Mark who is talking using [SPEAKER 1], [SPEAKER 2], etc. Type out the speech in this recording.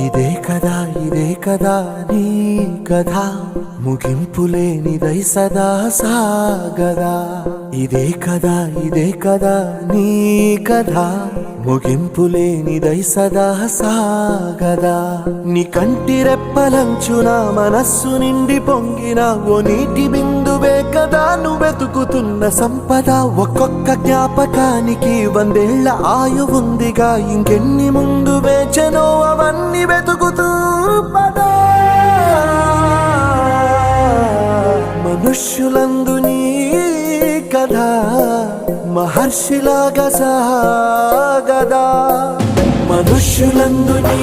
[SPEAKER 1] ఇదే కదా నీ కథ ముగింపులేనిదై సదా సాగదా. ఇదే కదా నీ కథ ముగింపులేనిదై సదా సాగదా. నీ కంటి రెప్పలంచున మనస్సు నిండి పొంగిన ఓ నీటి బిందువే కదా నువ్వెతుకుతున్న సంపద. ఒక్కొక్క జ్ఞాపకానికి 100 ఏళ్ల ఆయువుందిగా, ఇంకెన్ని ముందు వేచనో అవన్నీ వెతుకుతూ పదా. మనుష్యులందు నీ కథ మహర్షిలాగా సాగదా. మనుష్యులందు నీ